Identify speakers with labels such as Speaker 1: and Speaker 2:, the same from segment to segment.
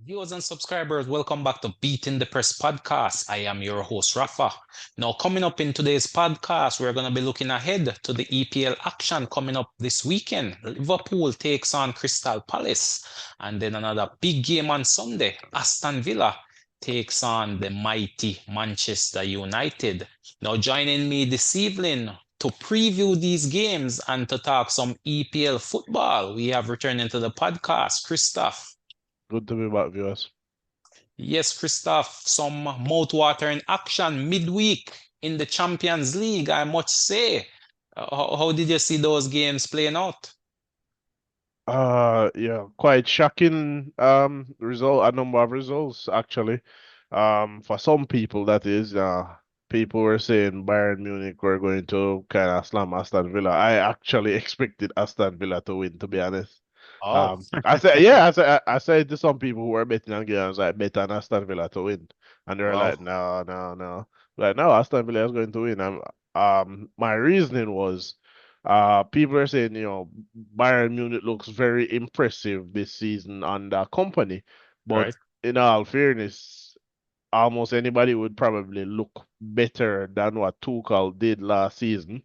Speaker 1: Viewers and subscribers, welcome back to Beating the Press podcast. I am your host, Rafa. Now, coming up in today's podcast, we're going to be looking ahead to the EPL action coming up this weekend. Liverpool takes on Crystal Palace, and then another big game on Sunday. Aston Villa takes on the mighty Manchester United. Now, joining me this evening to preview these games and to talk some EPL football, we have returning to the podcast, Christoph.
Speaker 2: Good to be back, viewers.
Speaker 1: Yes, Christoph, some mouth-watering action midweek in the Champions League, I must say. How did you see those games playing out?
Speaker 2: Yeah, quite shocking result, a number of results actually. For some people that is, people were saying Bayern Munich were going to kind of slam Aston Villa. I actually expected Aston Villa to win, to be honest.
Speaker 1: Oh,
Speaker 2: I said, yeah, I said to some people who were betting on games, like bet on Aston Villa to win, and they were
Speaker 1: wow.
Speaker 2: like, no, no, no, like no, Aston Villa is going to win. My reasoning was, people are saying, Bayern Munich looks very impressive this season under company, but
Speaker 1: Right.
Speaker 2: in all fairness, almost anybody would probably look better than what Tuchel did last season.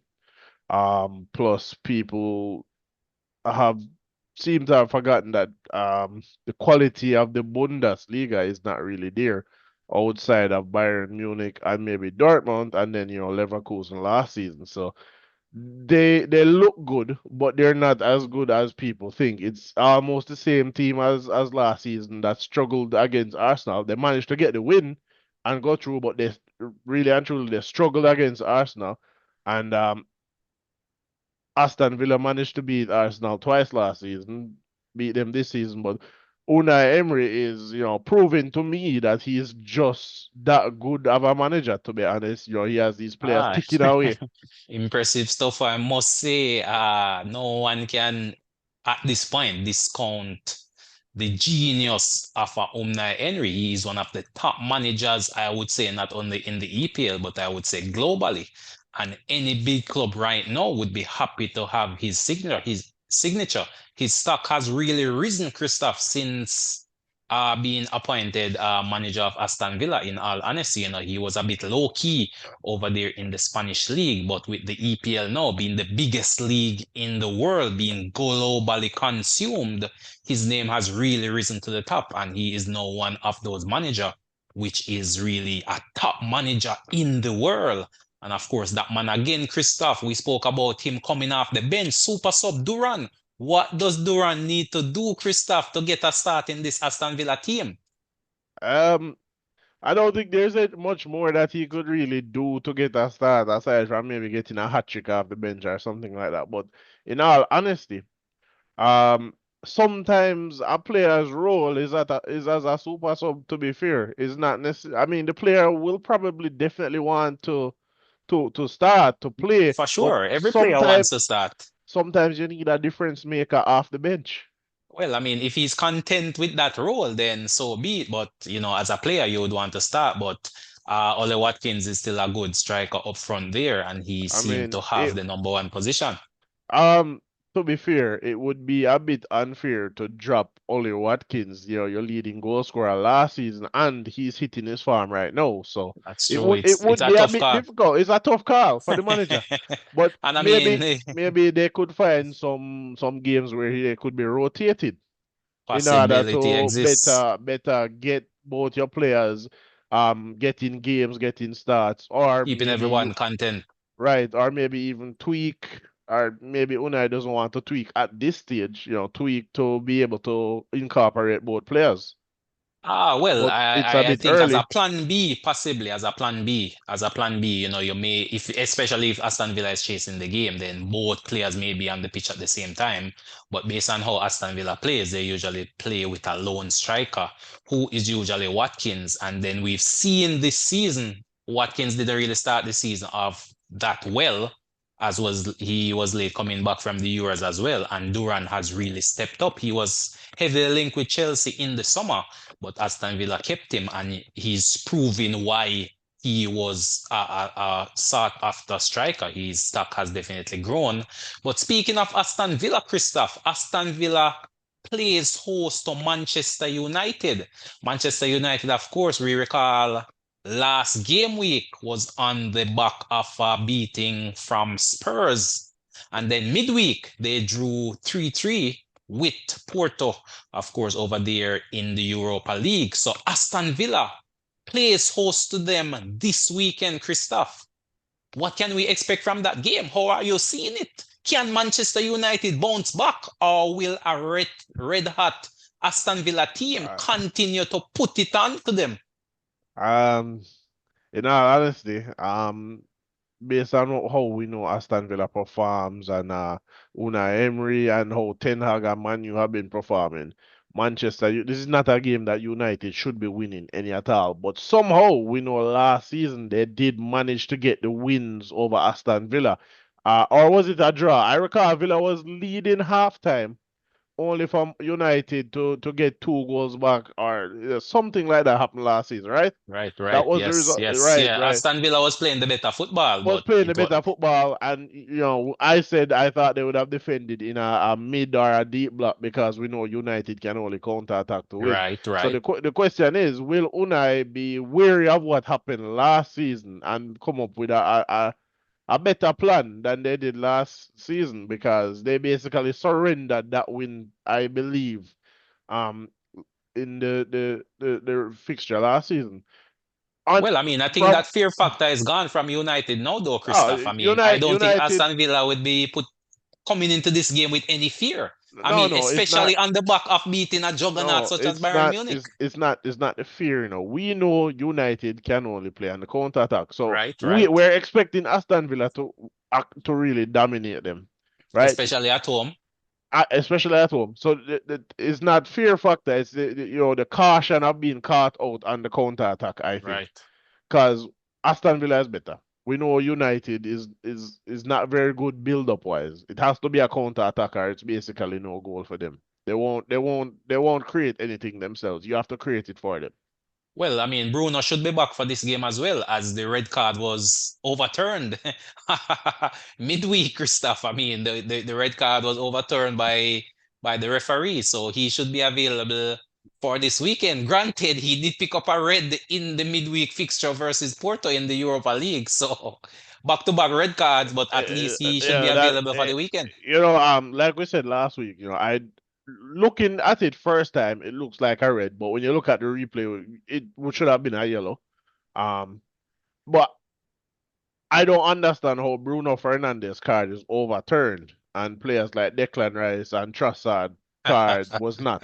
Speaker 2: Plus people have seem to have forgotten that the quality of the Bundesliga is not really there outside of Bayern Munich and maybe Dortmund and then Leverkusen last season. So they look good, but they're not as good as people think. It's almost the same team as last season that struggled against Arsenal. They managed to get the win and go through, but they really and truly they struggled against Arsenal. And Aston Villa managed to beat Arsenal twice last season, beat them this season, but Unai Emery is, proving to me that he is just that good of a manager, to be honest. He has these players
Speaker 1: Ah,
Speaker 2: ticking away.
Speaker 1: impressive stuff, I must say. No one can, at this point, discount the genius of Unai Emery. He is one of the top managers, I would say, not only in the EPL, but I would say globally. And any big club right now would be happy to have his signature. His stock has really risen, Christoph, since being appointed manager of Aston Villa. In all honesty, he was a bit low key over there in the Spanish league, but with the EPL now being the biggest league in the world, being globally consumed, his name has really risen to the top, and he is now one of those manager, which is really a top manager in the world. And of course, that man again, Christoph, we spoke about him coming off the bench, super sub Duran. What does Duran need to do, Christoph, to get a start in this Aston Villa team?
Speaker 2: Um, I don't think there's much more that he could really do to get a start aside from maybe getting a hat trick off the bench or something like that. But in all honesty, Um, sometimes a player's role is as a super sub. To be fair, is not necessary. I mean, the player will probably definitely want to start to play,
Speaker 1: For
Speaker 2: but
Speaker 1: sure, every player wants to start.
Speaker 2: sometimes you need a difference maker off the bench.
Speaker 1: Well, I mean, if he's content with that role, then so be it. But, as a player, you would want to start. But Ole Watkins is still a good striker up front there, and he
Speaker 2: I
Speaker 1: seemed
Speaker 2: mean,
Speaker 1: to have the number one position.
Speaker 2: Um, to be fair, it would be a bit unfair to drop Ollie Watkins, your leading goal scorer last season, and he's hitting his form right now. So
Speaker 1: That's
Speaker 2: it
Speaker 1: true.
Speaker 2: would it
Speaker 1: It's
Speaker 2: would
Speaker 1: a
Speaker 2: be a
Speaker 1: tough
Speaker 2: bit
Speaker 1: call.
Speaker 2: difficult. It's a tough call for the manager, but
Speaker 1: And I
Speaker 2: maybe
Speaker 1: mean,
Speaker 2: maybe they could find some games where he could be rotated in order
Speaker 1: possibility
Speaker 2: to
Speaker 1: exists.
Speaker 2: better get both your players getting games, getting starts, or
Speaker 1: Keeping
Speaker 2: maybe you
Speaker 1: everyone content.
Speaker 2: right, or maybe even tweak, or maybe Unai doesn't want to tweak at this stage, tweak to be able to incorporate both players.
Speaker 1: Well,
Speaker 2: But it's a
Speaker 1: I
Speaker 2: bit
Speaker 1: think as a
Speaker 2: early.
Speaker 1: plan B, possibly as a plan B, you may, if especially if Aston Villa is chasing the game, then both players may be on the pitch at the same time. But based on how Aston Villa plays, they usually play with a lone striker who is usually Watkins. And then we've seen this season, Watkins didn't really start the season off that well, as he was late coming back from the Euros as well. And Duran has really stepped up. He was heavily linked with Chelsea in the summer, but Aston Villa kept him, and he's proving why he was a sought after striker. His stock has definitely grown. But speaking of Aston Villa, Christoph, Aston Villa plays host to Manchester United. Manchester United, of course, we recall last game week was on the back of a beating from Spurs. And then midweek, they drew 3-3 with Porto, of course, over there in the Europa League. So Aston Villa plays host to them this weekend, Christoph. What can we expect from that game? How are you seeing it? Can Manchester United bounce back, or will a red hot Aston Villa team
Speaker 2: Uh,
Speaker 1: continue to put it on to them?
Speaker 2: um, in all honesty, based on how we know Aston Villa performs and Unai Emery and how Ten Hag and Man U have been performing, this is not a game that United should be winning any at all. But somehow we know last season they did manage to get the wins over Aston Villa. Or was it a draw? I recall Villa was leading halftime only for United to get 2 goals back or something like that happened last season, right?
Speaker 1: Right,
Speaker 2: That
Speaker 1: right.
Speaker 2: was the
Speaker 1: Yes,
Speaker 2: result.
Speaker 1: yes.
Speaker 2: Right,
Speaker 1: Yeah,
Speaker 2: right.
Speaker 1: Aston Villa was playing the better football,
Speaker 2: Was
Speaker 1: but
Speaker 2: playing a
Speaker 1: it was
Speaker 2: better football, and I said I thought they would have defended in a mid or a deep block because we know United can only counter attack to win.
Speaker 1: right,
Speaker 2: So
Speaker 1: right.
Speaker 2: the question is, will Unai be wary of what happened last season and come up with a better plan than they did last season because they basically surrendered that win, I believe, um, in the fixture last season. On
Speaker 1: Well, I mean, I think
Speaker 2: from
Speaker 1: that fear factor is gone from United now, though,
Speaker 2: oh,
Speaker 1: Christoph. I mean, I don't think
Speaker 2: United.
Speaker 1: Aston Villa would be put coming into this game with any fear. I
Speaker 2: No,
Speaker 1: mean,
Speaker 2: no, it's not.
Speaker 1: especially on the back of beating a juggernaut
Speaker 2: No,
Speaker 1: such as
Speaker 2: it's
Speaker 1: Bayern
Speaker 2: not.
Speaker 1: Munich.
Speaker 2: It's not the fear. We know United can only play on the counter attack, so
Speaker 1: Right, right.
Speaker 2: we're expecting Aston Villa to really dominate them, right?
Speaker 1: Especially at home.
Speaker 2: Especially at home. So it's not fear factor. It's the caution of being caught out on the counter attack. I think
Speaker 1: Right.
Speaker 2: because Aston Villa is better. We know United is not very good build up wise. It has to be a counter attacker. It's basically no goal for them. They won't create anything themselves. You have to create it for them.
Speaker 1: Well, I mean, Bruno should be back for this game as well, as the red card was overturned midweek or stuff. I mean, the red card was overturned by the referee, so he should be available for this weekend. Granted, he did pick up a red in the midweek fixture versus Porto in the Europa League, so back-to-back red cards, but at least he should be
Speaker 2: Yeah, that
Speaker 1: available for the weekend.
Speaker 2: like we said last week, I looking at it first time, it looks like a red, but when you look at the replay, it should have been a yellow. Um, but I don't understand how Bruno Fernandes card is overturned and players like Declan Rice and Trossard card was not.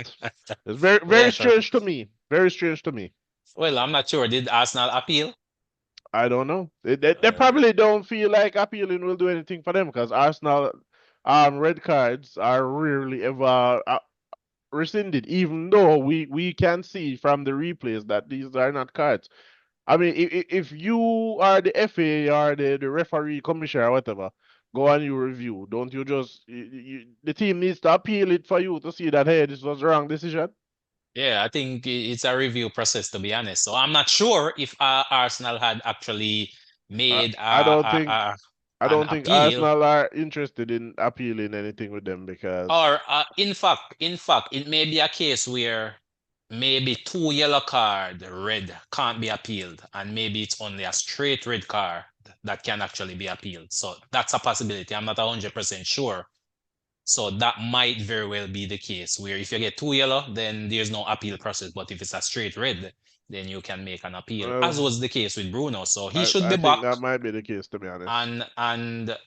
Speaker 2: It's very very
Speaker 1: Yes.
Speaker 2: strange to me. Very strange to me.
Speaker 1: Well, I'm not sure. Did Arsenal appeal?
Speaker 2: I don't know. They
Speaker 1: Uh,
Speaker 2: probably don't feel like appealing will do anything for them because Arsenal red cards are rarely ever rescinded, even though we can see from the replays that these are not cards. I mean, if you are the FA or the referee commissioner or whatever, go and you review. Don't you just the team needs to appeal it for you to see that hey, this was the wrong decision.
Speaker 1: Yeah, I think it's a review process, to be honest. So I'm not sure if Arsenal had actually
Speaker 2: I,
Speaker 1: made
Speaker 2: I don't think
Speaker 1: an appeal,
Speaker 2: Arsenal are interested in appealing anything with them because
Speaker 1: or in fact, it may be a case where maybe two yellow card red can't be appealed, and maybe it's only a straight red card that can actually be appealed. So that's a possibility. I'm not 100% sure. So that might very well be the case where if you get two yellow, then there's no appeal process. But if it's a straight red, then you can make an appeal,
Speaker 2: well,
Speaker 1: as was the case with Bruno. So he should
Speaker 2: I
Speaker 1: be back,
Speaker 2: think that might be the case to be honest.
Speaker 1: and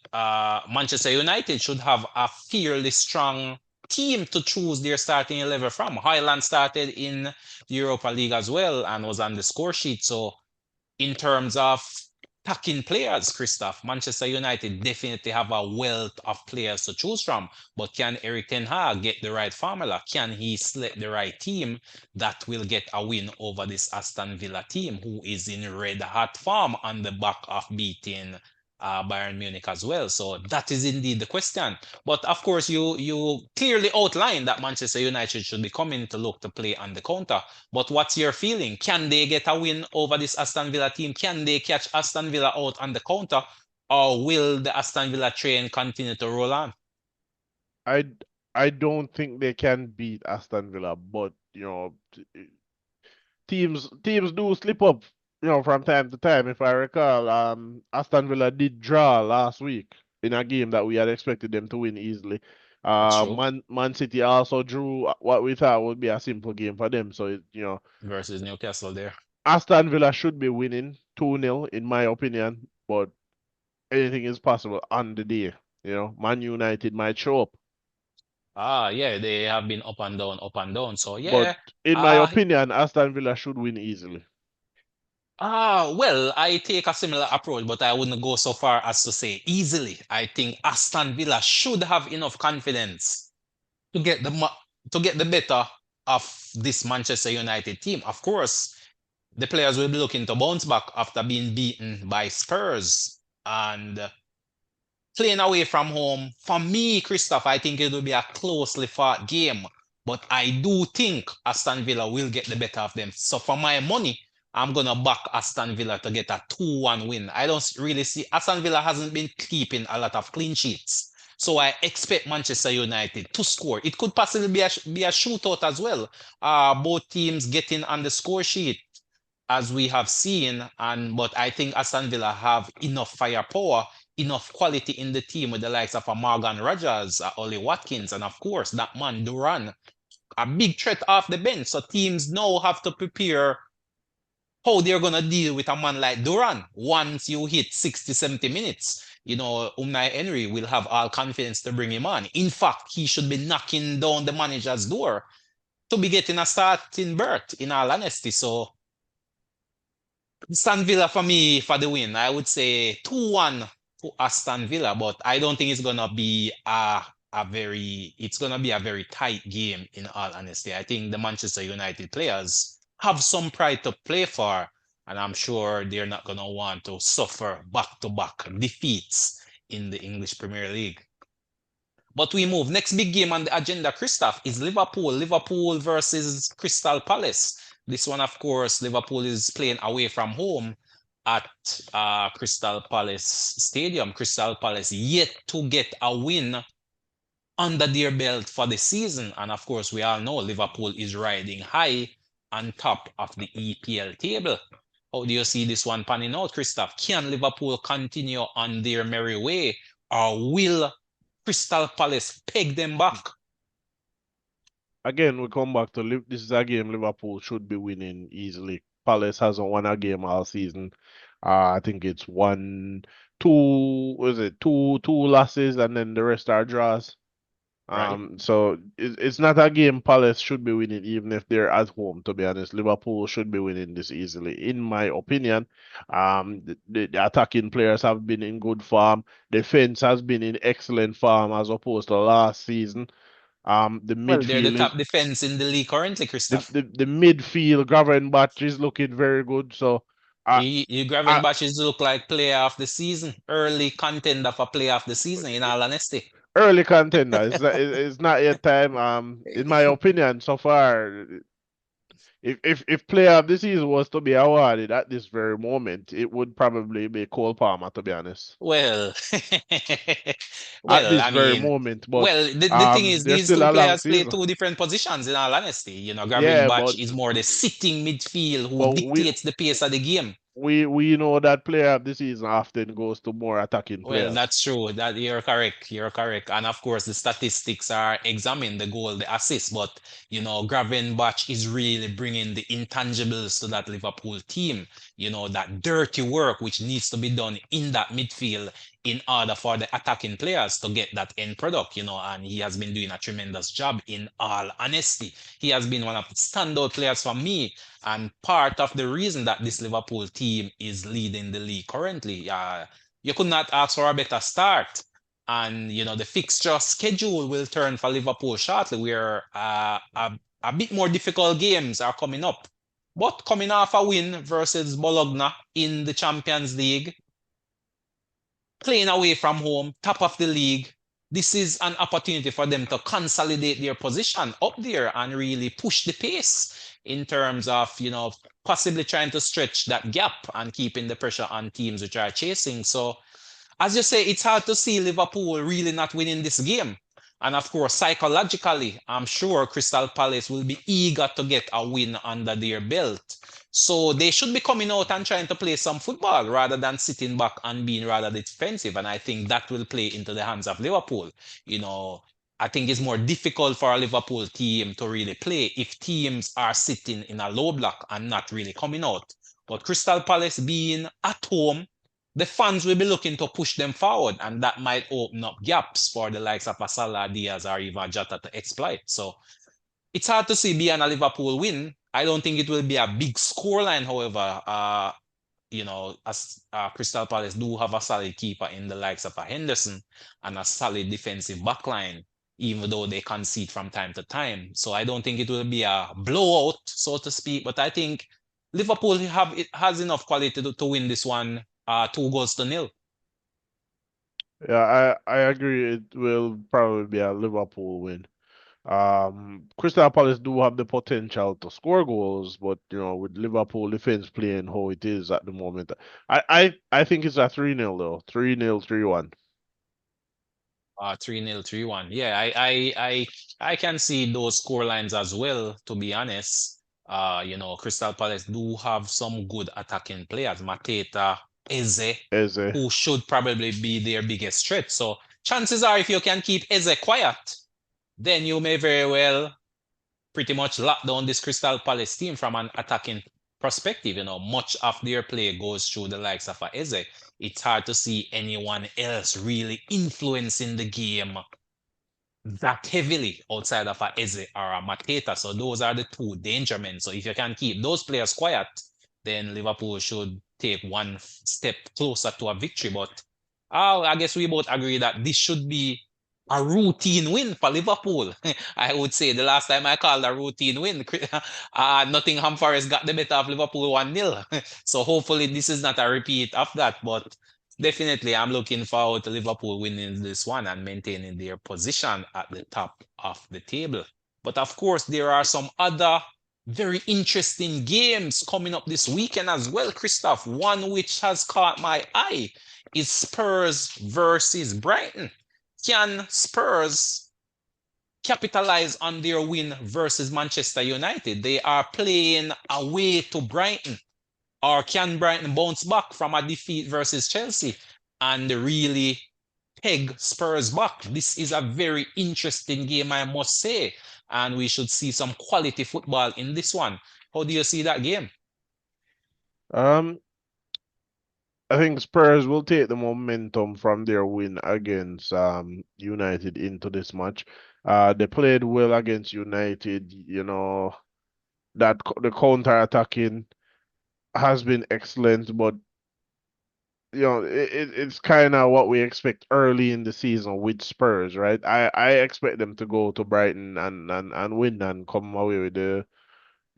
Speaker 1: Manchester United should have a fairly strong team to choose their starting 11 from. Highland started in the Europa League as well and was on the score sheet. So in terms of attacking players, Christoph, Manchester United definitely have a wealth of players to choose from. But can Eric Ten Hag get the right formula? Can he select the right team that will get a win over this Aston Villa team, who is in red hot form on the back of beating Bayern Munich as well? So that is indeed the question. But of course, you clearly outlined that Manchester United should be coming to look to play on the counter. But what's your feeling? Can they get a win over this Aston Villa team? Can they catch Aston Villa out on the counter? Or will the Aston Villa train continue to roll on?
Speaker 2: I don't think they can beat Aston Villa, but teams do slip up, from time to time. If I recall, Aston Villa did draw last week in a game that we had expected them to win easily.
Speaker 1: That's true.
Speaker 2: Man City also drew what we thought would be a simple game for them. So
Speaker 1: Versus Newcastle there.
Speaker 2: Aston Villa should be winning 2-0 in my opinion, but anything is possible on the day. Man United might show up.
Speaker 1: Ah, yeah, they have been up and down, up and down. So
Speaker 2: But
Speaker 1: yeah.
Speaker 2: in my
Speaker 1: Uh
Speaker 2: opinion, Aston Villa should win easily.
Speaker 1: well, I take a similar approach, but I wouldn't go so far as to say easily. I think Aston Villa should have enough confidence to get to get the better of this Manchester United team. Of course, the players will be looking to bounce back after being beaten by Spurs and playing away from home. For me, Christoph, I think it will be a closely fought game. But I do think Aston Villa will get the better of them. So for my money, I'm gonna back Aston Villa to get a 2-1 win. I don't really see Aston Villa hasn't been keeping a lot of clean sheets. So I expect Manchester United to score. It could possibly be a shootout as well. Both teams getting on the score sheet as we have seen, and but I think Aston Villa have enough firepower, enough quality in the team with the likes of a Morgan Rogers, Ollie Watkins, and of course that man Duran, a big threat off the bench. So teams now have to prepare how they're gonna deal with a man like Duran once you hit 60, 70 minutes. Unai Emery will have all confidence to bring him on. In fact, he should be knocking down the manager's door to be getting a starting berth, in all honesty. So Aston Villa for me for the win. I would say 2-1 to Aston Villa, but I don't think it's gonna be a very tight game in all honesty. I think the Manchester United players have some pride to play for, and I'm sure they're not gonna want to suffer back-to-back defeats in the English Premier League. But we move. Next big game on the agenda, Christoph, is Liverpool. Liverpool versus Crystal Palace. This one, of course, Liverpool is playing away from home at Crystal Palace Stadium. Crystal Palace yet to get a win under their belt for the season. And of course, we all know Liverpool is riding high on top of the EPL table. How do you see this one panning out, Christoph? Can Liverpool continue on their merry way, or will Crystal Palace peg them back?
Speaker 2: Again, we come back to this is a game Liverpool should be winning easily. Palace hasn't won a game all season. I think it's one, two, was it two losses and then the rest are draws.
Speaker 1: Right?
Speaker 2: So it's not a game Palace should be winning, even if they're at home, to be honest. Liverpool should be winning this easily, in my opinion. The attacking players have been in good form. Defense has been in excellent form as opposed to last season. The
Speaker 1: Well, they're the
Speaker 2: midfield is
Speaker 1: top defense in the league currently, Christoph.
Speaker 2: the midfield, Gravenberch is looking very good. So I,
Speaker 1: You
Speaker 2: I
Speaker 1: Gravenberch look like player of the season, early contender for player of the season, in all honesty.
Speaker 2: early contender. It's not yet time. In my opinion, so far, if player of the season was to be awarded at this very moment, it would probably be Cole Palmer, to be honest.
Speaker 1: Well,
Speaker 2: At
Speaker 1: well,
Speaker 2: this
Speaker 1: I
Speaker 2: very
Speaker 1: mean,
Speaker 2: moment, but
Speaker 1: well, the thing is,
Speaker 2: there's
Speaker 1: these
Speaker 2: still
Speaker 1: two
Speaker 2: a long
Speaker 1: players play
Speaker 2: season.
Speaker 1: two different positions, in all honesty.
Speaker 2: Yeah,
Speaker 1: Gravenberch is more the sitting midfield who
Speaker 2: but we
Speaker 1: dictates the pace of the game.
Speaker 2: we know that player of the season often goes to more attacking
Speaker 1: Well,
Speaker 2: players.
Speaker 1: that's true. That you're correct. You're correct. And of course, the statistics are examined, the goal, the assist. But Gravenberch is really bringing the intangibles to that Liverpool team. That dirty work which needs to be done in that midfield in order for the attacking players to get that end product. And he has been doing a tremendous job. In all honesty, he has been one of the standout players for me, and part of the reason that this Liverpool team is leading the league currently. You could not ask for a better start. And the fixture schedule will turn for Liverpool shortly, where a bit more difficult games are coming up. But coming off a win versus Bologna in the Champions League, playing away from home, top of the league, this is an opportunity for them to consolidate their position up there and really push the pace in terms of, possibly trying to stretch that gap and keeping the pressure on teams which are chasing. So as you say, it's hard to see Liverpool really not winning this game. And of course, psychologically, I'm sure Crystal Palace will be eager to get a win under their belt. So they should be coming out and trying to play some football rather than sitting back and being rather defensive. And I think that will play into the hands of Liverpool. You know, I think it's more difficult for a Liverpool team to really play if teams are sitting in a low block and not really coming out. But Crystal Palace being at home, the fans will be looking to push them forward, and that might open up gaps for the likes of a Salah, Diaz, or even Jota to exploit. So it's hard to see beyond a Liverpool win. I don't think it will be a big scoreline, however. As Crystal Palace do have a solid keeper in the likes of a Henderson and a solid defensive backline, even though they concede from time to time. So I don't think it will be a blowout, so to speak. But I think Liverpool has enough quality to win this one 2 goals to nil.
Speaker 2: Yeah, I agree. It will probably be a Liverpool win. Crystal Palace do have the potential to score goals, but with Liverpool defense playing how it is at the moment, I think it's a 3-0 though. 3-0, 3-1.
Speaker 1: 3-0, 3-1. Yeah, I can see those score lines as well, to be honest. Crystal Palace do have some good attacking players. Mateta, Eze,
Speaker 2: Eze.
Speaker 1: who should probably be their biggest threat. So chances are if you can keep Eze quiet, then you may very well pretty much lock down this Crystal Palace team from an attacking perspective. Much of their play goes through the likes of a Eze. It's hard to see anyone else really influencing the game that heavily outside of a Eze or a Mateta. So those are the two danger men. So if you can keep those players quiet, then Liverpool should take one step closer to a victory. But I guess we both agree that this should be a routine win for Liverpool. I would say the last time I called a routine win, Nottingham Forest got the better of Liverpool 1-0. So hopefully this is not a repeat of that. But definitely, I'm looking forward to Liverpool winning this one and maintaining their position at the top of the table. But of course, there are some other very interesting games coming up this weekend as well, Christoph. One which has caught my eye is Spurs versus Brighton. Can Spurs capitalize on their win versus Manchester United? They are playing away to Brighton. Or can Brighton bounce back from a defeat versus Chelsea and really peg Spurs back? This is a very interesting game, I must say. And we should see some quality football in this one. How do you see that game?
Speaker 2: Um, I think Spurs will take the momentum from their win against United into this match. They played well against United, the counter attacking has been excellent, but it's kind of what we expect early in the season with Spurs, right? I expect them to go to Brighton and win and come away with the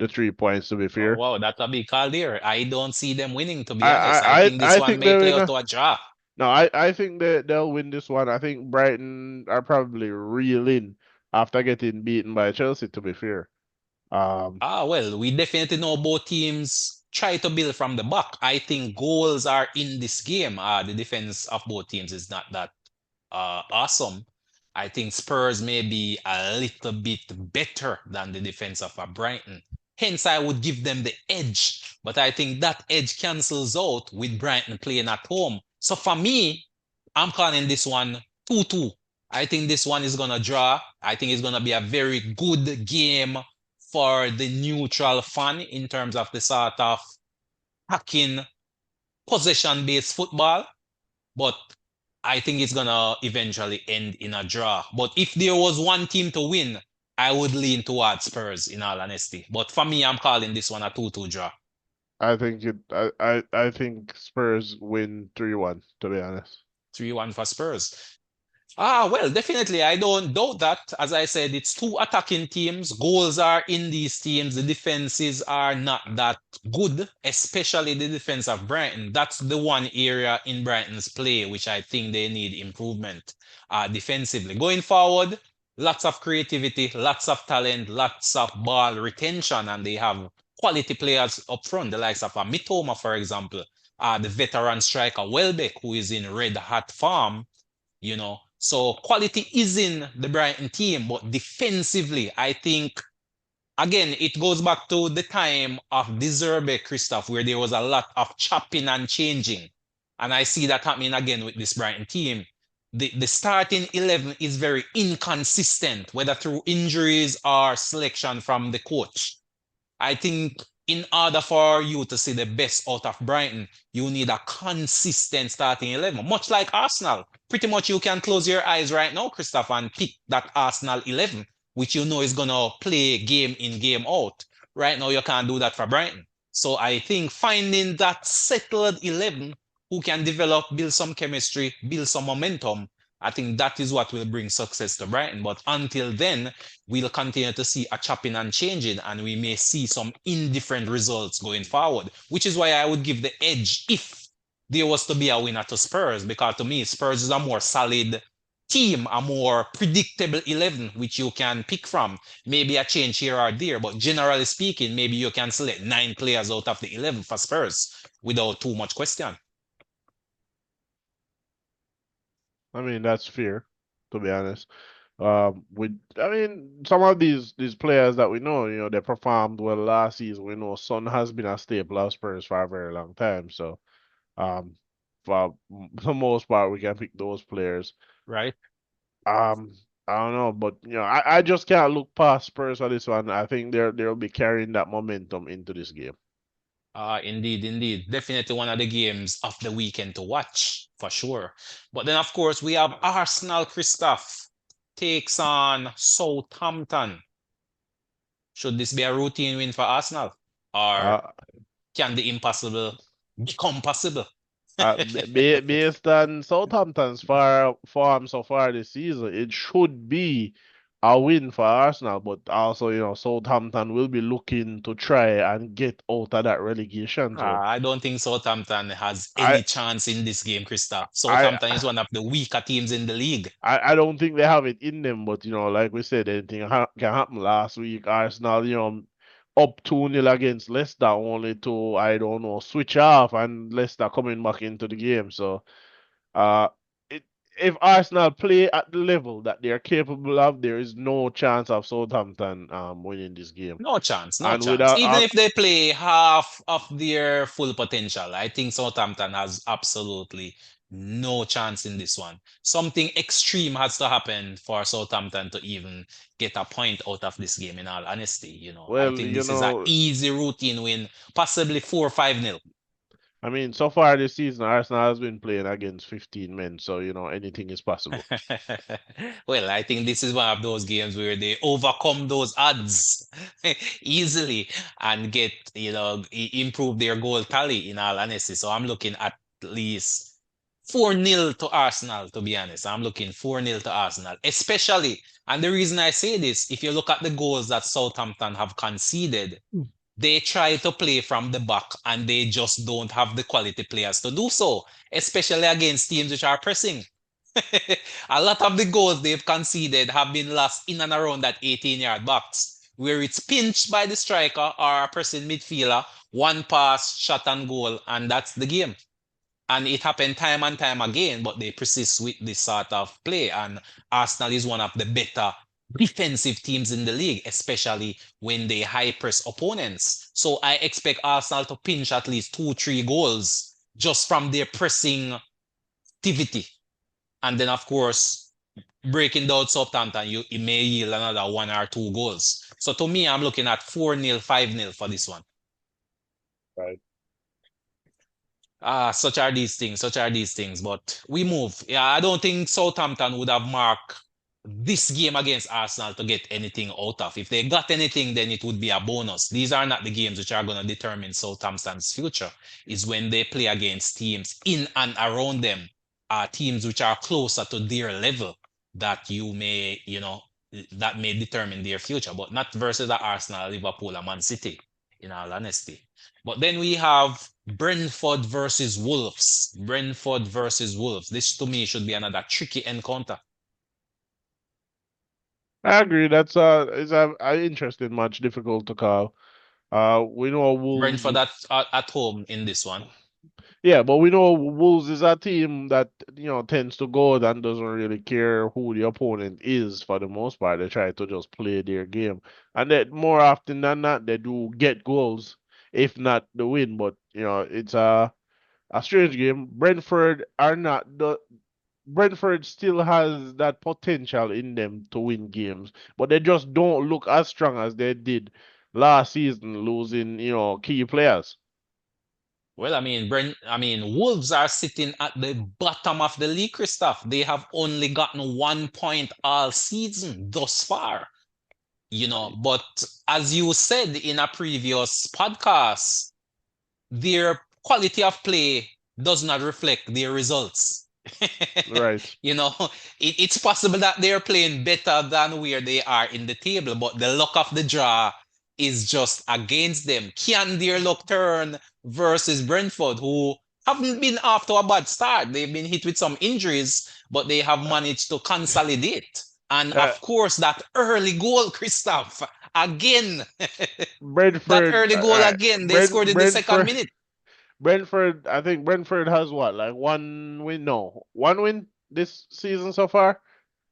Speaker 2: 3 points, to be
Speaker 1: Oh,
Speaker 2: fair.
Speaker 1: wow, that's a big call there. I don't see them winning, to be
Speaker 2: I
Speaker 1: honest. I
Speaker 2: I
Speaker 1: think
Speaker 2: I,
Speaker 1: this
Speaker 2: I
Speaker 1: one
Speaker 2: think
Speaker 1: may
Speaker 2: they're
Speaker 1: play
Speaker 2: in
Speaker 1: out
Speaker 2: a
Speaker 1: to a draw.
Speaker 2: no, I think they'll win this one. I think Brighton are probably reeling after getting beaten by Chelsea, to be fair. Um,
Speaker 1: Well, we definitely know both teams try to build from the back. I think goals are in this game. The defense of both teams is not that awesome. I think Spurs may be a little bit better than the defense of a Brighton. Hence, I would give them the edge. But I think that edge cancels out with Brighton playing at home. So for me, I'm calling this one 2-2. I think this one is going to draw. I think it's going to be a very good game for the neutral fan in terms of the sort of hacking possession-based football. But I think it's gonna eventually end in a draw. But if there was one team to win, I would lean towards Spurs in all honesty. But for me, I'm calling this one a 2-2 draw.
Speaker 2: I think Spurs win 3-1, to be honest.
Speaker 1: 3-1 for Spurs. Well, definitely. I don't doubt that. As I said, it's two attacking teams. Goals are in these teams. The defenses are not that good, especially the defense of Brighton. That's the one area in Brighton's play which I think they need improvement defensively. Going forward, lots of creativity, lots of talent, lots of ball retention, and they have quality players up front, the likes of a Mitoma, for example, the veteran striker Welbeck, who is in red hot form. So quality is in the Brighton team, but defensively, I think again, it goes back to the time of Deserbe, Christoph, where there was a lot of chopping and changing. And I see that happening again with this Brighton team. The starting 11 is very inconsistent, whether through injuries or selection from the coach. I think in order for you to see the best out of Brighton, you need a consistent starting 11, much like Arsenal. Pretty much you can close your eyes right now, Christoph, and pick that Arsenal 11, which you know is going to play game in, game out. Right now, you can't do that for Brighton. So I think finding that settled 11 who can develop, build some chemistry, build some momentum, I think that is what will bring success to Brighton. But until then, we'll continue to see a chopping and changing, and we may see some indifferent results going forward, which is why I would give the edge if there was to be a winner to Spurs, because to me, Spurs is a more solid team, a more predictable 11, which you can pick from. Maybe a change here or there, but generally speaking, maybe you can select 9 players out of the 11 for Spurs without too much question.
Speaker 2: I mean, that's fair, to be honest. I mean, some of these players that we know, they performed well last season. We know Son has been a staple of Spurs for a very long time. So, um, for the most part, we can pick those players.
Speaker 1: Right?
Speaker 2: Um, I don't know, but I just can't look past Spurs for this one. I think they'll be carrying that momentum into this game.
Speaker 1: Indeed, indeed. Definitely one of the games of the weekend to watch, for sure. But then, of course, we have Arsenal, Christoph, takes on Southampton. Should this be a routine win for Arsenal? Or
Speaker 2: Uh,
Speaker 1: can the impossible become possible?
Speaker 2: Based on Southampton's form so far this season, it should be a win for Arsenal, but also, Southampton will be looking to try and get out of that relegation. So
Speaker 1: I don't think Southampton has
Speaker 2: I
Speaker 1: any chance in this game, Christoph.
Speaker 2: I
Speaker 1: Southampton is one of the weaker teams in the league.
Speaker 2: I don't think they have it in them, but like we said, anything can happen. Last week, Arsenal, up 2-0 against Leicester, only to, I don't know, switch off and Leicester coming back into the game. So Uh, it, if Arsenal play at the level that they are capable of, there is no chance of Southampton winning this game.
Speaker 1: No chance, no
Speaker 2: And
Speaker 1: chance.
Speaker 2: without
Speaker 1: Even if they play half of their full potential, I think Southampton has absolutely no chance in this one. Something extreme has to happen for Southampton to even get a point out of this game, in all honesty. I
Speaker 2: well,
Speaker 1: think this is an easy routine win, possibly 4-5 nil.
Speaker 2: I mean, so far this season, Arsenal has been playing against 15 men, so anything is possible.
Speaker 1: Well, I think this is one of those games where they overcome those odds easily and get, improve their goal tally, in all honesty. So I'm looking at least 4-0 to Arsenal, to be honest. I'm looking 4-0 to Arsenal, especially. And the reason I say this, if you look at the goals that Southampton have conceded, they try to play from the back and they just don't have the quality players to do so, especially against teams which are pressing. A lot of the goals they've conceded have been lost in and around that 18-yard box, where it's pinched by the striker or a pressing midfielder, one pass, shot and goal, and that's the game. And it happened time and time again, but they persist with this sort of play. And Arsenal is one of the better defensive teams in the league, especially when they high press opponents. So I expect Arsenal to pinch at least 2-3 goals just from their pressing activity. And then, of course, breaking down Southampton, it may yield another 1 or 2 goals. So to me, I'm looking at 4-0, 5-0 for this one.
Speaker 2: Right.
Speaker 1: Such are these things, such are these things. But we move. Yeah, I don't think Southampton would have marked this game against Arsenal to get anything out of. If they got anything, then it would be a bonus. These are not the games which are going to determine Southampton's future. It's when they play against teams in and around them, teams which are closer to their level that that may determine their future, but not versus the Arsenal, Liverpool, and Man City, in all honesty. But then we have Brentford versus Wolves. Brentford versus Wolves. This to me should be another tricky encounter.
Speaker 2: I agree. That's is a interesting match, difficult to call. We know Wolves.
Speaker 1: Brentford at home in this one.
Speaker 2: Yeah, but we know Wolves is a team that, tends to go out and doesn't really care who the opponent is for the most part. They try to just play their game. And that more often than not, they do get goals, if not the win. But, it's a strange game. Brentford still has that potential in them to win games, but they just don't look as strong as they did last season, losing, key players.
Speaker 1: Well, Wolves are sitting at the bottom of the league, Christoph. They have only gotten 1 point all season thus far. But as you said in a previous podcast, their quality of play does not reflect their results.
Speaker 2: Right.
Speaker 1: you know, it's possible that they're playing better than where they are in the table, but the luck of the draw is just against them. Can their luck turn versus Brentford, who haven't been off to a bad start? They've been hit with some injuries, but they have
Speaker 2: Uh,
Speaker 1: managed to consolidate. And
Speaker 2: uh,
Speaker 1: of course, that early goal, Christoph, again, that
Speaker 2: Brentford,
Speaker 1: early goal again, they scored in the second minute.
Speaker 2: Brentford. I think Brentford has what, like one win? No, one win this season so far,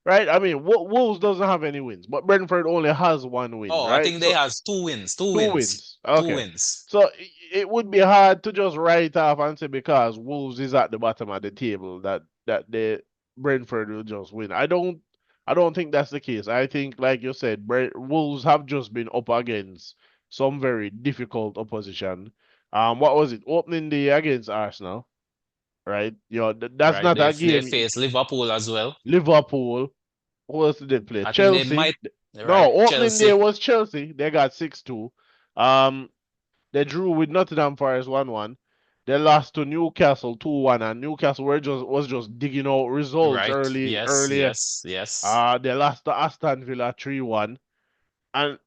Speaker 2: right? I mean, Wolves doesn't have any wins, but Brentford only has one win,
Speaker 1: Oh, I
Speaker 2: right?
Speaker 1: think they
Speaker 2: So
Speaker 1: has two wins, two
Speaker 2: two
Speaker 1: wins,
Speaker 2: wins.
Speaker 1: two
Speaker 2: Okay.
Speaker 1: wins.
Speaker 2: So it would be hard to just write off and say because Wolves is at the bottom of the table that the Brentford will just win. I don't think that's the case. I think, like you said, Wolves have just been up against some very difficult opposition. What was it? Opening day against Arsenal, right? That's
Speaker 1: Right?
Speaker 2: not a
Speaker 1: They
Speaker 2: game.
Speaker 1: face Liverpool as well.
Speaker 2: Liverpool. Who else did they play?
Speaker 1: I think they
Speaker 2: Chelsea.
Speaker 1: might, right?
Speaker 2: No, opening day
Speaker 1: Chelsea.
Speaker 2: was Chelsea. They got 6-2. Um, they drew with Nottingham Forest 1-1. They lost to Newcastle 2-1, and Newcastle was just digging out results
Speaker 1: Right.
Speaker 2: early
Speaker 1: Yes,
Speaker 2: early.
Speaker 1: yes, yes.
Speaker 2: They lost to Aston Villa 3-1 and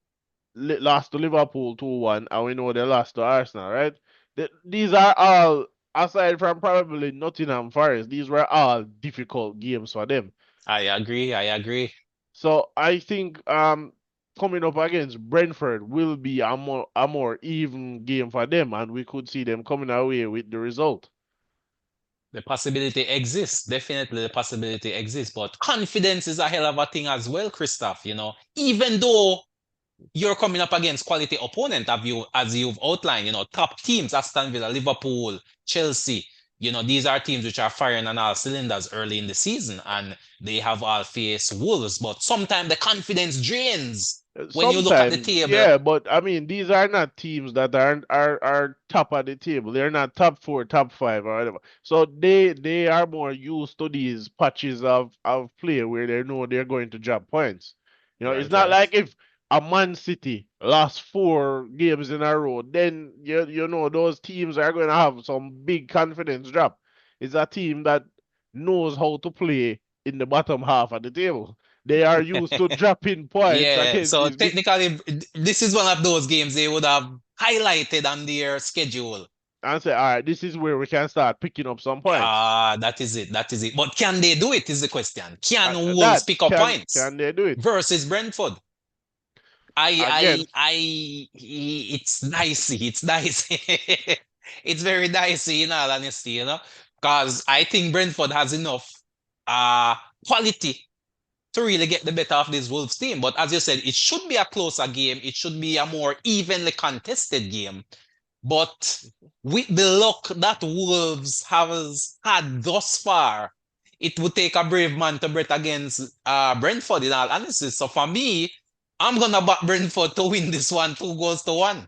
Speaker 2: lost to Liverpool 2-1, and we know they lost to Arsenal, right? These are all, aside from probably Nottingham Forest, these were all difficult games for them.
Speaker 1: I agree. I agree.
Speaker 2: So I think coming up against Brentford will be a more even game for them, and we could see them coming away with the result.
Speaker 1: The possibility exists. Definitely the possibility exists. But confidence is a hell of a thing as well, Christoph. Even though you're coming up against quality opponent, as you've outlined, top teams, Aston Villa, Liverpool, Chelsea. These are teams which are firing on all cylinders early in the season, and they have all faced Wolves. But sometimes the confidence drains when you look at the
Speaker 2: Sometimes,
Speaker 1: table.
Speaker 2: yeah, but I mean, these are not teams that are top of the table. They're not top four, top five, or whatever. So they are more used to these patches of play where they know they're going to drop points. It's
Speaker 1: Right,
Speaker 2: not
Speaker 1: right.
Speaker 2: like if a Man City lost 4 games in a row, then those teams are going to have some big confidence drop. It's a team that knows how to play in the bottom half of the table. They are used to dropping points
Speaker 1: Yeah,
Speaker 2: against
Speaker 1: so
Speaker 2: these big
Speaker 1: technically, this is one of those games they would have highlighted on their schedule.
Speaker 2: and say, all right, this is where we can start picking up some points.
Speaker 1: Ah, that is it. That is it. But can they do it? Is the question. Can
Speaker 2: And
Speaker 1: Wolves
Speaker 2: that
Speaker 1: pick up
Speaker 2: can
Speaker 1: points
Speaker 2: they do it
Speaker 1: versus Brentford?
Speaker 2: again?
Speaker 1: It's dicey. It's dicey. It's very dicey in all honesty, because I think Brentford has enough uh quality to really get the better of this Wolves team. But as you said, it should be a closer game. It should be a more evenly contested game. But with the luck that Wolves has had thus far, it would take a brave man to bet against Brentford in all honesty. So for me, I'm gonna back Brentford to win this one, 2 goals to 1.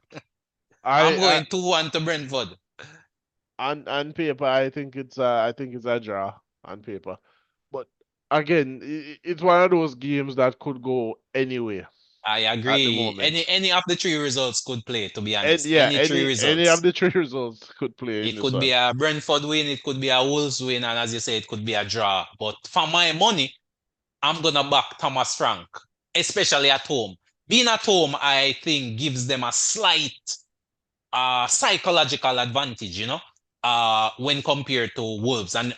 Speaker 1: I'm
Speaker 2: I
Speaker 1: going 2-1 to Brentford.
Speaker 2: on paper, I think it's a draw on paper, but again, it's one of those games that could go anywhere
Speaker 1: I
Speaker 2: at the
Speaker 1: agree.
Speaker 2: moment.
Speaker 1: Any of the three results could play, to be
Speaker 2: And
Speaker 1: honest.
Speaker 2: yeah,
Speaker 1: Any three
Speaker 2: any of
Speaker 1: results.
Speaker 2: the three results could play in
Speaker 1: It
Speaker 2: this
Speaker 1: could be
Speaker 2: one.
Speaker 1: a Brentford win, it could be a Wolves win, and as you say, it could be a draw. But for my money, I'm gonna back Thomas Frank, especially at home. Being at home, I think, gives them a slight psychological advantage, when compared to Wolves, and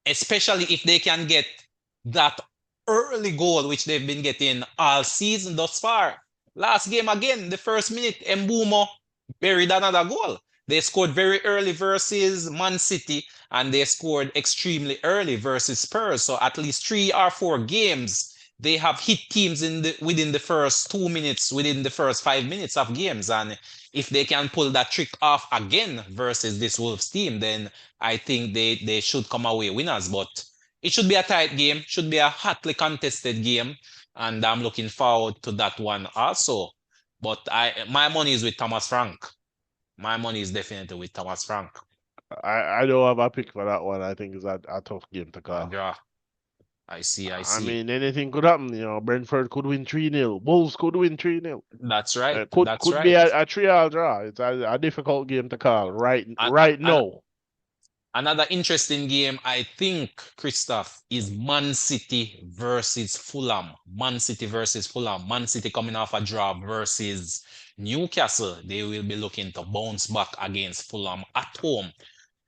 Speaker 1: especially if they can get that early goal, which they've been getting all season thus far. Last game again, the first minute, Mbumo buried another goal. They scored very early versus Man City, and they scored extremely early versus Spurs. So at least 3 or 4 games, they have hit teams within the first 2 minutes, within the first 5 minutes of games. And if they can pull that trick off again versus this Wolves team, then I think they should come away winners. But it should be a tight game, should be a hotly contested game, and I'm looking forward to that one also. But my money is with Thomas Frank. My money is definitely with Thomas Frank.
Speaker 2: I don't have a pick for that one. I think it's a tough game to
Speaker 1: A
Speaker 2: call.
Speaker 1: draw. I see, I
Speaker 2: I
Speaker 1: see.
Speaker 2: mean, anything could happen. Brentford could win 3-0. Wolves could win 3-0.
Speaker 1: That's right.
Speaker 2: Could
Speaker 1: That's
Speaker 2: could be
Speaker 1: right.
Speaker 2: a 3-all draw. It's a difficult game to call
Speaker 1: And,
Speaker 2: right
Speaker 1: and
Speaker 2: now.
Speaker 1: another interesting game, I think, Christoph, is Man City versus Fulham. Man City versus Fulham. Man City coming off a draw versus Newcastle. They will be looking to bounce back against Fulham at home.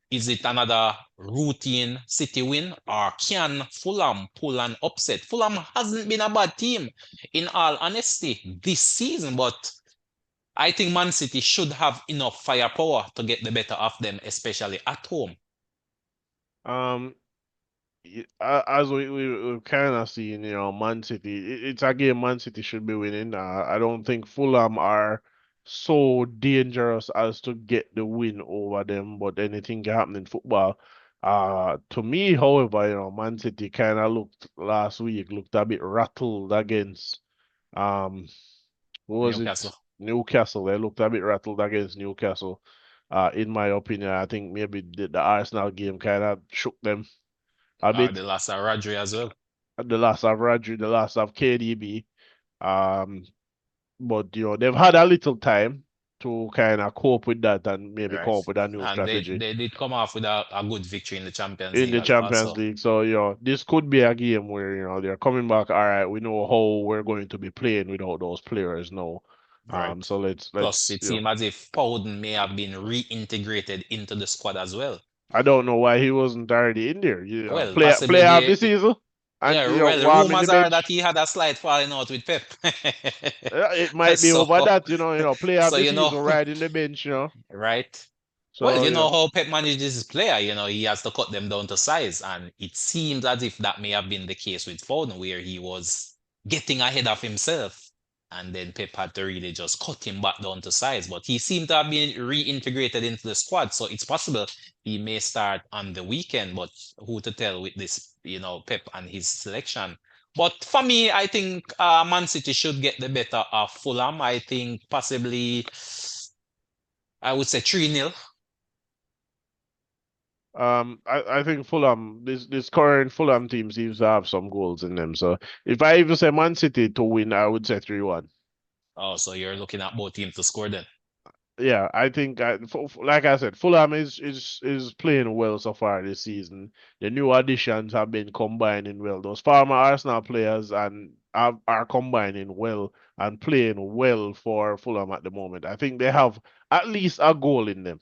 Speaker 1: Is it another routine City win, or can Fulham pull an upset? Fulham hasn't been a bad team, in all honesty, this season, but I think Man City should have enough firepower to get the better of them, especially at home.
Speaker 2: Um, as we've kind of seen, Man City, it's a game Man City should be winning. I don't think Fulham are so dangerous as to get the win over them, but anything can happen in football. To me, however, Man City kind of looked a bit rattled against, um, what was it?
Speaker 1: Newcastle.
Speaker 2: Newcastle. They looked a bit rattled against Newcastle. In my opinion, I think maybe the Arsenal game kind of shook them a bit.
Speaker 1: The last Rodri as well.
Speaker 2: The loss of Rodri, the loss of KDB. Um, but they've had a little time to kind of cope with that and maybe come
Speaker 1: Right.
Speaker 2: up with a new
Speaker 1: And
Speaker 2: strategy
Speaker 1: they did come off with a good victory in the Champions
Speaker 2: in
Speaker 1: League
Speaker 2: the Champions
Speaker 1: also.
Speaker 2: League. So, this could be a game where, they're coming back. All right, we know how we're going to be playing without those players now.
Speaker 1: Right.
Speaker 2: So
Speaker 1: Plus,
Speaker 2: let's
Speaker 1: it seemed as if Powden may have been reintegrated into the squad as well.
Speaker 2: I don't know why he wasn't already in there.
Speaker 1: Well,
Speaker 2: Play
Speaker 1: possibly
Speaker 2: half the season and
Speaker 1: yeah, well,
Speaker 2: warm in the
Speaker 1: rumors are that
Speaker 2: bench.
Speaker 1: he had a slight falling out with Pep.
Speaker 2: It might be
Speaker 1: So,
Speaker 2: over that, play half
Speaker 1: so
Speaker 2: the season right in the bench.
Speaker 1: right? Well,
Speaker 2: So,
Speaker 1: how Pep manages his player, he has to cut them down to size. And it seems as if that may have been the case with Foden, where he was getting ahead of himself. And then Pep had to really just cut him back down to size. But he seemed to have been reintegrated into the squad. So it's possible he may start on the weekend. But who to tell with this, Pep and his selection. But for me, I think Man City should get the better of Fulham. I think possibly, I would say 3-0.
Speaker 2: I think Fulham, this current Fulham team seems to have some goals in them. So if I even say Man City to win, I would say 3-1.
Speaker 1: Oh, so you're looking at both teams to score then.
Speaker 2: Yeah, I think, like I said, Fulham is playing well so far this season. The new additions have been combining well. Those former Arsenal players are combining well and playing well for Fulham at the moment. I think they have at least a goal in them.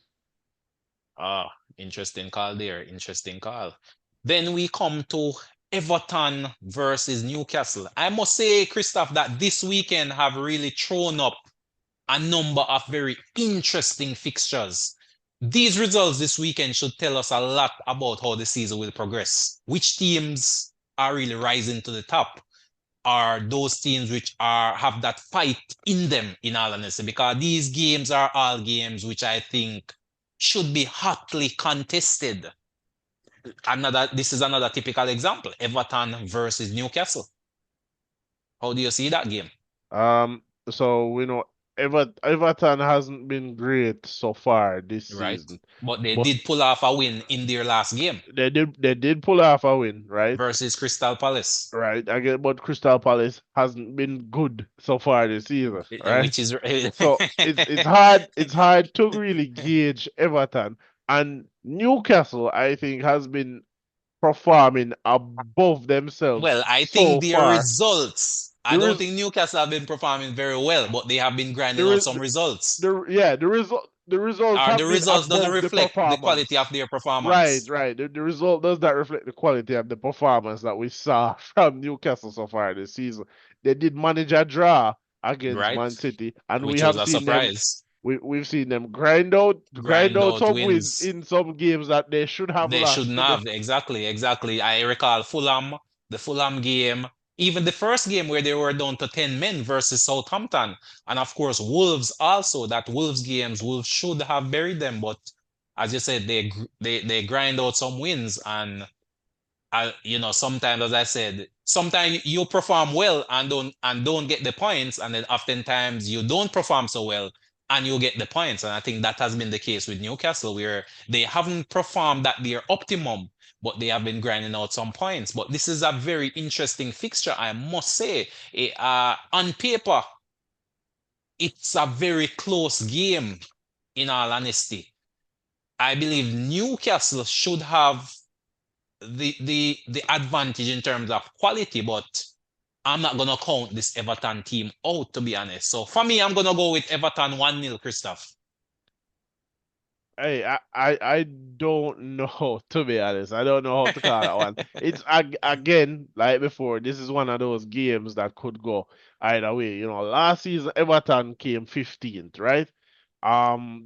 Speaker 1: Ah, interesting call there. Interesting call. Then we come to Everton versus Newcastle. I must say, Christoph, that this weekend have really thrown up a number of very interesting fixtures. These results this weekend should tell us a lot about how the season will progress. Which teams are really rising to the top? Are those teams which have that fight in them, in all honesty, because these games are all games which I think should be hotly contested. This is another typical example: Everton versus Newcastle. How do you see that game?
Speaker 2: Um, so we know Everton hasn't been great so far this
Speaker 1: Right,
Speaker 2: season,
Speaker 1: but they
Speaker 2: but
Speaker 1: did pull off a win in their last game
Speaker 2: they did pull off a win, right?
Speaker 1: versus Crystal Palace,
Speaker 2: Right. But Crystal Palace hasn't been good so far this season, right?
Speaker 1: which is
Speaker 2: So it's hard to really gauge Everton, and Newcastle, I think, has been performing above themselves
Speaker 1: well, I think
Speaker 2: so
Speaker 1: their
Speaker 2: far.
Speaker 1: results. I
Speaker 2: There
Speaker 1: don't
Speaker 2: is
Speaker 1: think Newcastle have been performing very well, but they have been grinding
Speaker 2: there
Speaker 1: out
Speaker 2: is
Speaker 1: some results.
Speaker 2: the results
Speaker 1: The
Speaker 2: have been
Speaker 1: results doesn't
Speaker 2: above the
Speaker 1: reflect the quality
Speaker 2: performance.
Speaker 1: of their
Speaker 2: Right,
Speaker 1: performance,
Speaker 2: right. The result does not reflect the quality of the performance that we saw from Newcastle so far this season. They did manage a draw against
Speaker 1: right?
Speaker 2: Man City, and we
Speaker 1: Which was
Speaker 2: have
Speaker 1: a
Speaker 2: seen them
Speaker 1: surprise.
Speaker 2: we've seen them grind out
Speaker 1: Grind out
Speaker 2: some wins
Speaker 1: wins.
Speaker 2: in some games that they should have
Speaker 1: They
Speaker 2: lost
Speaker 1: shouldn't
Speaker 2: today.
Speaker 1: have. Exactly, exactly. I recall Fulham, the Fulham game, even the first game where they were down to 10 men versus Southampton. And of course, Wolves also, that Wolves games, Wolves should have buried them. But as you said, they grind out some wins. And sometimes, as I said, sometimes you perform well and don't get the points, and then oftentimes you don't perform so well and you get the points. And I think that has been the case with Newcastle, where they haven't performed at their optimum, but they have been grinding out some points. But this is a very interesting fixture, I must say. On paper, it's a very close game. In all honesty, I believe Newcastle should have the advantage in terms of quality, but I'm not gonna count this Everton team out, to be honest. So for me, I'm gonna go with Everton 1-0, Christoph.
Speaker 2: Hey, I don't know, to be honest. I don't know how to call that one. It's again, like before, this is one of those games that could go either way. Last season Everton came 15th, right?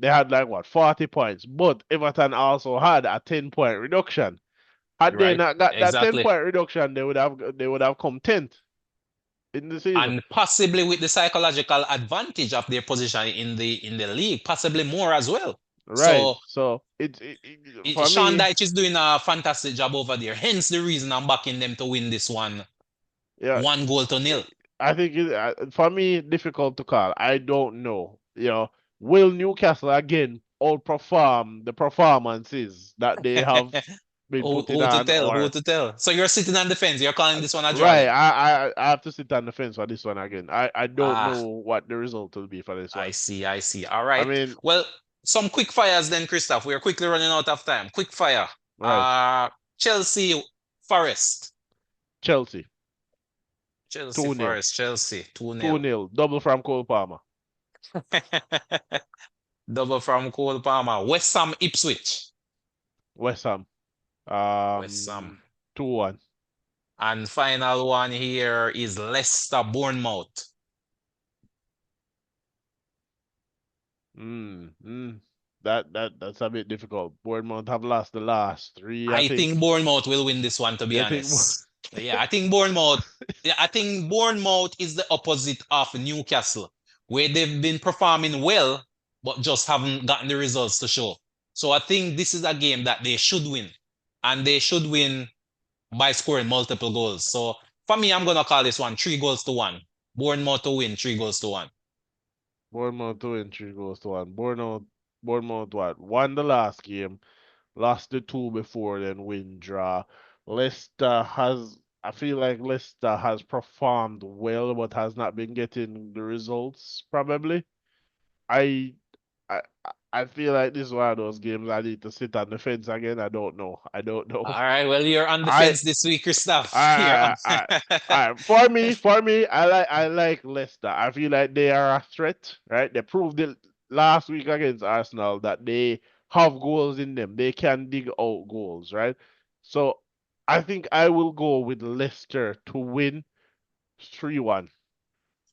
Speaker 2: They had like what, 40 points, but Everton also had a 10-point reduction. Had they
Speaker 1: Right,
Speaker 2: not got that 10
Speaker 1: exactly.
Speaker 2: point reduction, they would have come 10th in the season.
Speaker 1: And possibly with the psychological advantage of their position in the league, possibly more as well.
Speaker 2: Right.
Speaker 1: So
Speaker 2: So for
Speaker 1: Sean
Speaker 2: me,
Speaker 1: Dyche is doing a fantastic job over there. Hence the reason I'm backing them to win this one,
Speaker 2: yeah,
Speaker 1: 1-0.
Speaker 2: I think for me, difficult to call. I don't know. Will Newcastle again outperform the performances that they have been
Speaker 1: Who,
Speaker 2: putting
Speaker 1: who to
Speaker 2: on,
Speaker 1: tell? Who
Speaker 2: or
Speaker 1: to tell? So you're sitting on the fence. You're calling this one a draw
Speaker 2: right?
Speaker 1: then?
Speaker 2: I have to sit on the fence for this one again. I don't
Speaker 1: Ah,
Speaker 2: know what the result will be for this
Speaker 1: I
Speaker 2: one.
Speaker 1: see. I see. All
Speaker 2: I
Speaker 1: right.
Speaker 2: mean,
Speaker 1: Well, some quick fires then, Christoph. We are quickly running out of time. Quick fire.
Speaker 2: right,
Speaker 1: Chelsea, Forest.
Speaker 2: Chelsea
Speaker 1: Chelsea,
Speaker 2: 2-0,
Speaker 1: Forest, Chelsea, 2-0.
Speaker 2: 2-0, double from Cole Palmer.
Speaker 1: Double from Cole Palmer. West Ham, Ipswich.
Speaker 2: West Ham
Speaker 1: West Ham.
Speaker 2: 2-1.
Speaker 1: And final one here is Leicester, Bournemouth.
Speaker 2: Mm, mm. That's a bit difficult. Bournemouth have lost the last three, I
Speaker 1: I
Speaker 2: think.
Speaker 1: think Bournemouth will win this one, to be
Speaker 2: You think?
Speaker 1: honest. Yeah, I think Bournemouth. Yeah, I think Bournemouth is the opposite of Newcastle, where they've been performing well, but just haven't gotten the results to show. So I think this is a game that they should win, and they should win by scoring multiple goals. So for me, I'm gonna call this one 3-1. Bournemouth to win 3-1.
Speaker 2: Bournemouth 2 and 3 goals to 1. Bournemouth what? Won the last game, lost the two before, then win draw. I feel like Leicester has performed well, but has not been getting the results, probably. I I feel like this is one of those games I need to sit on the fence again. I don't know. I don't know.
Speaker 1: All right, well, you're on the
Speaker 2: I
Speaker 1: fence this week, Christoph. You're on.
Speaker 2: I for me, I like Leicester. I feel like they are a threat, right? They proved it last week against Arsenal that they have goals in them. They can dig out goals, right? So I think I will go with Leicester to win 3-1.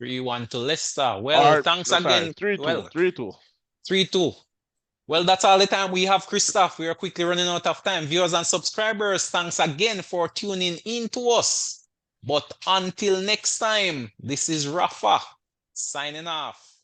Speaker 1: 3-1 to Leicester. Well,
Speaker 2: Or
Speaker 1: thanks
Speaker 2: no, sorry,
Speaker 1: again.
Speaker 2: 3-2.
Speaker 1: Well,
Speaker 2: 3-2.
Speaker 1: 3-2. Well, that's all the time we have, Christoph. We are quickly running out of time. Viewers and subscribers, thanks again for tuning in to us. But until next time, this is Rafa signing off.